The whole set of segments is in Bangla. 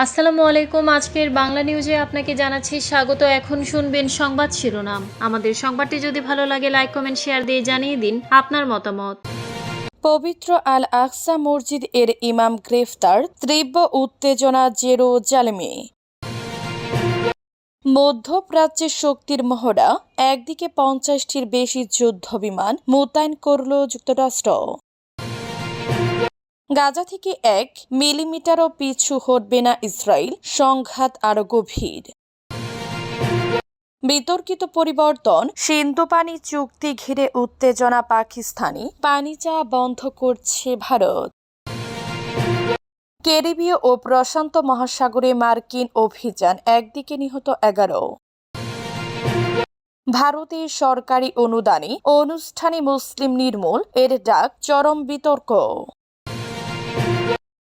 আসসালামু আলাইকুম। আজকের বাংলা নিউজে আপনাকে জানাচ্ছি স্বাগত। এখন শুনবেন সংবাদ শিরোনাম। আমাদের সংবাদটি যদি ভালো লাগে লাইক কমেন্ট শেয়ার দিয়ে জানিয়ে দিন আপনার মতামত। পবিত্র আল আকসা মসজিদ এর ইমাম গ্রেফতার, তীব্র উত্তেজনা জেরুজালেমে। মধ্যপ্রাচ্যের শক্তির মহড়া, একদিকে 50টির বেশি যুদ্ধ বিমান মোতায়েন করল যুক্তরাষ্ট্র। গাজা থেকে 1 মিলিমিটারও পিছু হটবে না ইসরায়েল, সংঘাত আরও গভীর। বিতর্কিত পরিবর্তন, সিন্ধু পানি চুক্তি ঘিরে উত্তেজনা পাকিস্তানি, পানি চাওয়া বন্ধ করছে ভারত। ক্যারিবীয় ও প্রশান্ত মহাসাগরে মার্কিন অভিযান, একদিকে নিহত 11। ভারতের সরকারি অনুদানে অনুষ্ঠানে মুসলিম নির্মূল, এর ডাক, চরম বিতর্ক।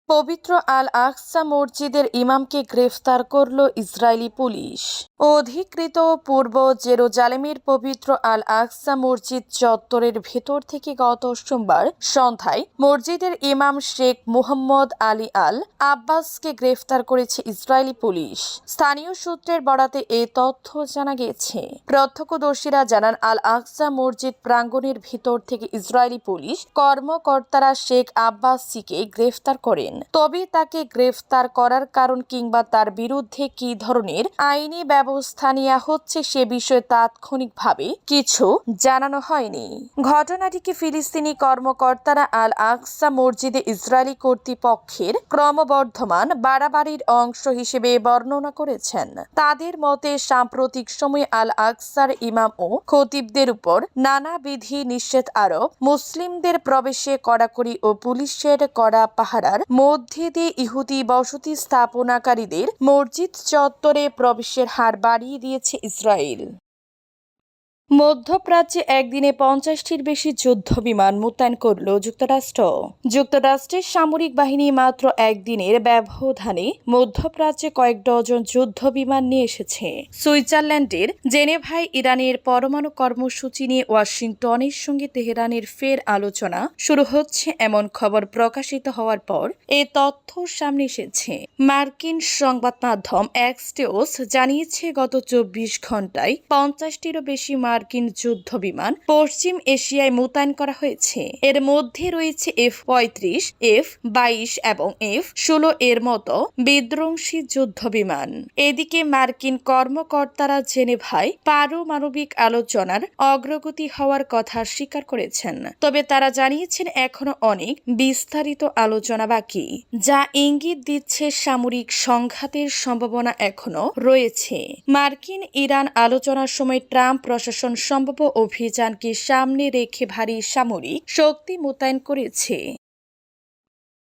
পবিত্র আল আকসা মসজিদের ইমামকে গ্রেফতার করল ইসরায়েলি পুলিশ। অধিকৃত পূর্ব জেরুজালেমের পবিত্র আল আকসা মসজিদ চত্বরের ভেতর থেকে গত সোমবার সন্ধ্যায় মসজিদের ইমাম শেখ মুহাম্মদ আলী আল আব্বাসকে গ্রেফতার করেছে ইসরায়েলি পুলিশ। স্থানীয় সূত্রের বরাতে এই তথ্য জানা গেছে। প্রত্যক্ষদর্শীরা জানান, আল আকসা মসজিদ প্রাঙ্গণের ভিতর থেকে ইসরায়েলি পুলিশ কর্মকর্তারা শেখ আব্বাসীকে গ্রেফতার করেন। তবে তাকে গ্রেফতার করার কারণ কিংবা তার বিরুদ্ধে কী ধরনের আইনি ব্যবস্থা নেওয়া হচ্ছে সে বিষয়ে তাৎক্ষণিকভাবে কিছু জানানো হয়নি। ঘটনাটিকে ফিলিস্তিনি কর্মকর্তারা আল আকসা মসজিদে ইসরায়েলি কর্তৃপক্ষের ক্রমবর্ধমান বাড়াবাড়ির অংশ হিসেবে বর্ণনা করেছেন। তাদের মতে সাম্প্রতিক সময়ে আল আকসার ইমাম ও খতিবদের উপর নানা বিধি নিষেধ আরোপ, মুসলিমদের প্রবেশে কড়াকড়ি ও পুলিশের কড়া পাহারার মধ্যে দিয়ে ইহুদি বসতি স্থাপনাকারীদের মসজিদ চত্বরে প্রবেশের হার বাড়িয়ে দিয়েছে ইসরায়েল। মধ্যপ্রাচ্যে একদিনে 50টির বেশি যুদ্ধ বিমান মোতায়েন করল যুক্তরাষ্ট্র। যুক্তরাষ্ট্রের সামরিক বাহিনী মাত্র একদিনের ব্যবধানে মধ্যপ্রাচ্যে কয়েক ডজন যুদ্ধ বিমান নিয়ে এসেছে। সুইজারল্যান্ডের জেনেভায় ইরানের পরমাণু কর্মসূচি নিয়ে ওয়াশিংটনের সঙ্গে তেহরানের ফের আলোচনা শুরু হচ্ছে এমন খবর প্রকাশিত হওয়ার পর এ তথ্য সামনে এসেছে। মার্কিন সংবাদ মাধ্যম এক্সিওস জানিয়েছে, গত 24 ঘন্টায় 50টিরও বেশি মার্কিন যুদ্ধ বিমান পশ্চিম এশিয়ায় মোতায়েন করা হয়েছে। এর মধ্যে রয়েছে F-35, F-22 এবং F-16 এর মতো বিধ্বংসী যুদ্ধ বিমান। এদিকে মার্কিন কর্মকর্তারা জেনেভায় পারমাণবিক আলোচনার অগ্রগতি হওয়ার কথা স্বীকার করেছেন। তবে তারা জানিয়েছেন এখনো অনেক বিস্তারিত আলোচনা বাকি, যা ইঙ্গিত দিচ্ছে সামরিক সংঘাতের সম্ভাবনা এখনো রয়েছে। মার্কিন ইরান আলোচনার সময় ট্রাম্প প্রশাসন সম্ভাব্য অভিযানকে সামনে রেখে ভারী সামরিক শক্তি মোতায়েন করেছে।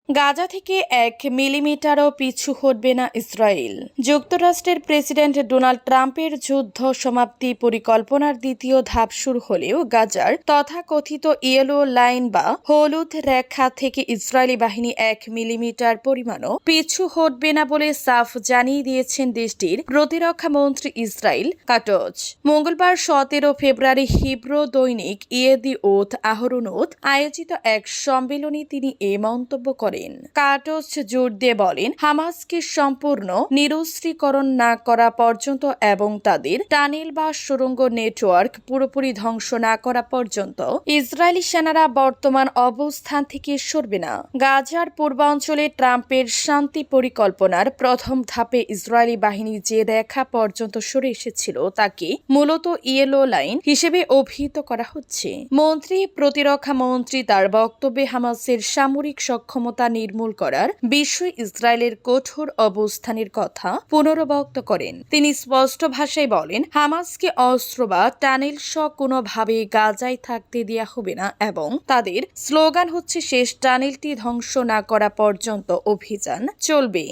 গাজা থেকে 1 মিলিমিটারও পিছু হটবে না ইসরায়েল। যুক্তরাষ্ট্রের প্রেসিডেন্ট ডোনাল্ড ট্রাম্পের যুদ্ধ সমাপ্তি পরিকল্পনার দ্বিতীয় ধাপ শুরু হলেও গাজার তথাকথিত ইয়েলো লাইন বা হলুদ রেখা থেকে ইসরায়েলি বাহিনী 1 মিলিমিটার পরিমাণও পিছু হটবে না বলে সাফ জানিয়ে দিয়েছেন দেশটির প্রতিরক্ষা মন্ত্রী ইসরায়েল কাটজ। মঙ্গলবার 17 ফেব্রুয়ারি হিব্রু দৈনিক ইয়েদিওথ আহরোনোথ আয়োজিত এক সম্মেলনে তিনি এ মন্তব্য করেন। কাটজ জোর দিয়ে বলেন, হামাসকে সম্পূর্ণ নিরস্ত্রীকরণ না করা পর্যন্ত এবং তাদের টানেল বা সুড়ঙ্গ নেটওয়ার্ক পুরোপুরি ধ্বংস না করা পর্যন্ত ইসরায়েলি সেনারা বর্তমান অবস্থান থেকে সরবে না। গাজার পূর্বাঞ্চলে ট্রাম্পের শান্তি পরিকল্পনার প্রথম ধাপে ইসরায়েলি বাহিনী যে রেখা পর্যন্ত সরে এসেছিল তাকে মূলত ইয়েলো লাইন হিসেবে অভিহিত করা হচ্ছে। প্রতিরক্ষা মন্ত্রী তার বক্তব্যে হামাসের সামরিক সক্ষমতা নির্মূল করার বিষয়ে ইসরায়েলের কঠোর অবস্থানের কথা পুনরাবৃত্ত করেন। তিনি স্পষ্ট ভাষায় বলেন, হামাসকে অস্ত্র বা টানেল সহ কোনোভাবে গাজায় থাকতে দেওয়া হবে না এবং তাদের স্লোগান হচ্ছে শেষ টানেলটি ধ্বংস না করা পর্যন্ত অভিযান চলবে।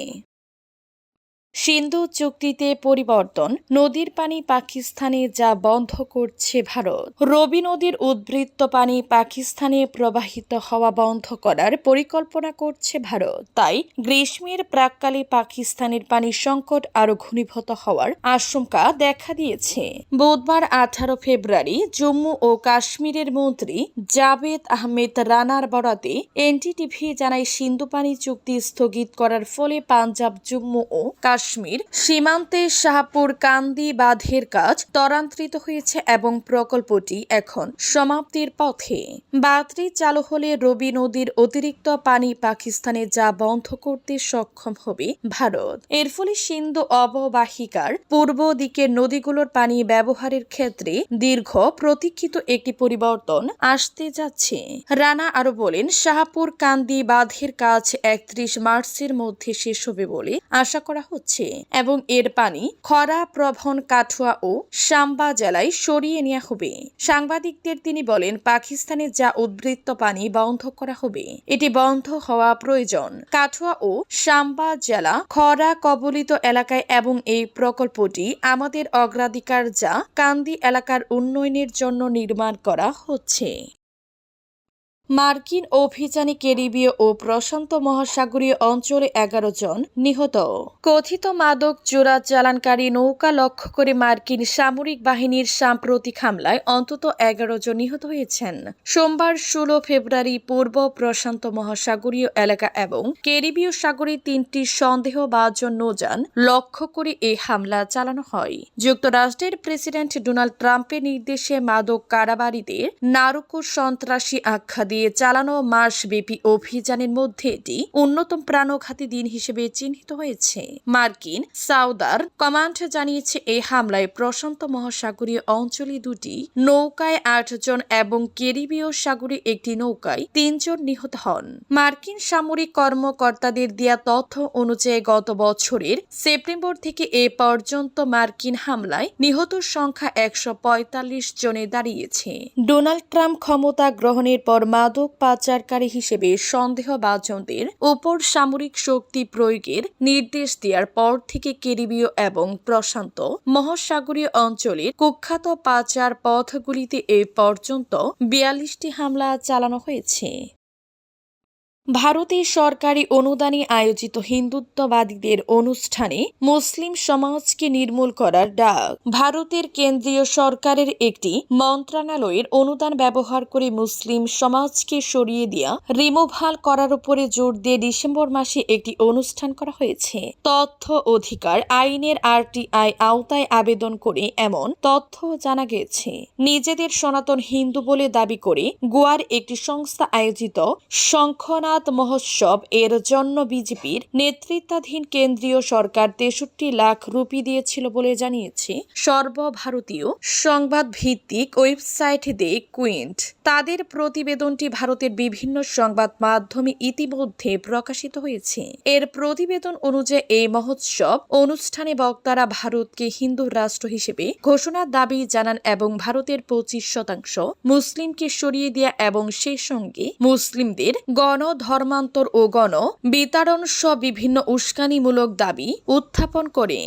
সিন্ধু চুক্তিতে পরিবর্তন, নদীর পানি পাকিস্তানে যা বন্ধ করছে ভারত। রবি নদীর উদ্বৃত্ত পানি পাকিস্তানে প্রবাহিত হওয়া বন্ধ করার পরিকল্পনা করছে ভারত। তাই গ্রীষ্মের প্রাক্কালে পাকিস্তানের পানি সংকট আরও ঘনীভূত হওয়ার আশঙ্কা দেখা দিয়েছে। বুধবার 18 ফেব্রুয়ারি জম্মু ও কাশ্মীরের মন্ত্রী জাভেদ আহমেদ রানার বরাতে এনডিটিভি জানায়, সিন্ধু পানি চুক্তি স্থগিত করার ফলে পাঞ্জাব, জম্মু ও কাশ্মীর সীমান্তে শাহপুর কান্দি বাঁধের কাজ ত্বরান্বিত হয়েছে এবং প্রকল্পটি এখন সমাপ্তির পথে। বাঁধটি চালু হলে রবি নদীর অতিরিক্ত পানি পাকিস্তানে যা বন্ধ করতে সক্ষম হবে ভারত। এর ফলে সিন্ধু অববাহিকার পূর্ব দিকের নদীগুলোর পানি ব্যবহারের ক্ষেত্রে দীর্ঘ প্রতীক্ষিত একটি পরিবর্তন আসতে যাচ্ছে। রানা আরো বলেন, শাহপুর কান্দি বাঁধের কাজ 31 মার্চের মধ্যে শেষ হবে বলে আশা করা হচ্ছে এবং এর পানি খরা প্রবণ কাঠুয়া ও সাম্বা জেলায় সরিয়ে নেওয়া হবে। সাংবাদিকদের তিনি বলেন, পাকিস্তানে যা উদ্বৃত্ত পানি বন্ধ করা হবে এটি বন্ধ হওয়া প্রয়োজন। কাঠুয়া ও সাম্বা জেলা খরা কবলিত এলাকায় এবং এই প্রকল্পটি আমাদের অগ্রাধিকার যা কান্দি এলাকার উন্নয়নের জন্য নির্মাণ করা হচ্ছে। মার্কিন অভিযানে ক্যারিবীয় ও প্রশান্ত মহাসাগরীয় অঞ্চলে 11 জন নিহত। কথিত মাদক চোরাচালানকারী নৌকা লক্ষ্য করে মার্কিন সামরিক বাহিনীর সাম্প্রতিক হামলায় অন্তত 11 জন নিহত হয়েছেন। সোমবার 16 ফেব্রুয়ারি পূর্ব প্রশান্ত মহাসাগরীয় এলাকা এবং ক্যারিবীয় সাগরে 3টি সন্দেহভাজন নৌযান লক্ষ্য করে এই হামলা চালানো হয়। যুক্তরাষ্ট্রের প্রেসিডেন্ট ডোনাল্ড ট্রাম্পের নির্দেশে মাদক কারবারিদের নারকো সন্ত্রাসী আখ্যা দিয়ে চালানো মাসব্যাপী অভিযানের মধ্যে এটি অন্যতম প্রাণঘাতী দিন হিসেবে চিহ্নিত হয়েছে। মার্কিন সাউদার কমান্ড জানিয়েছে, এই হামলায় প্রশান্ত মহাসাগরীয় অঞ্চলে 2টি নৌকায় 8 জন এবং ক্যারিবীয় সাগরে একটি নৌকায় 3 জন নিহত হন। মার্কিন সামরিক কর্মকর্তাদের দেয়া তথ্য অনুযায়ী গত বছরের সেপ্টেম্বর থেকে এ পর্যন্ত মার্কিন হামলায় নিহতর সংখ্যা 145 জনে দাঁড়িয়েছে। ডোনাল্ড ট্রাম্প ক্ষমতা গ্রহণের পর মাদক পাচারকারী হিসেবে সন্দেহভাজনদের উপর সামরিক শক্তি প্রয়োগের নির্দেশ দেওয়ার পর থেকে ক্যারিবীয় এবং প্রশান্ত মহাসাগরীয় অঞ্চলের কুখ্যাত পাচার পথগুলিতে এ পর্যন্ত 42টি হামলা চালানো হয়েছে। ভারতের সরকারি অনুদানে আয়োজিত হিন্দুত্ববাদীদের অনুষ্ঠানে মুসলিম সমাজকে নির্মূল করার ডাক। ভারতের কেন্দ্রীয় সরকারের একটি মন্ত্রণালয়ের অনুদান ব্যবহার করে মুসলিম সমাজকে সরিয়ে দেওয়া, রিমুভাল করার উপরে জোর দিয়ে ডিসেম্বর মাসে একটি অনুষ্ঠান করা হয়েছে। তথ্য অধিকার আইনের RTI আওতায় আবেদন করে এমন তথ্য জানা গেছে। নিজেদের সনাতন হিন্দু বলে দাবি করে গোয়ার একটি সংস্থা আয়োজিত শঙ্খনাথ মহোৎসব এর জন্য বিজেপির নেতৃত্বাধীন কেন্দ্রীয় সরকার 63 লাখ রুপি দিয়েছিল বলে জানিয়েছে সর্বভারতীয় সংবাদ ভিত্তিক ওয়েবসাইট দ্য কুইন্ট। তাদের প্রতিবেদনটি ভারতের বিভিন্ন সংবাদ মাধ্যমে ইতিমধ্যে প্রকাশিত হয়েছে। এর প্রতিবেদন অনুযায়ী এই মহোৎসব অনুষ্ঠানে বক্তারা ভারতকে হিন্দু রাষ্ট্র হিসেবে ঘোষণার দাবি জানান এবং ভারতের 25% মুসলিমকে সরিয়ে দেয়া এবং সেই সঙ্গে মুসলিমদের ধর্মান্তর ও বিতাড়ন সহ বিভিন্ন উস্কানিমূলক দাবি উত্থাপন করে।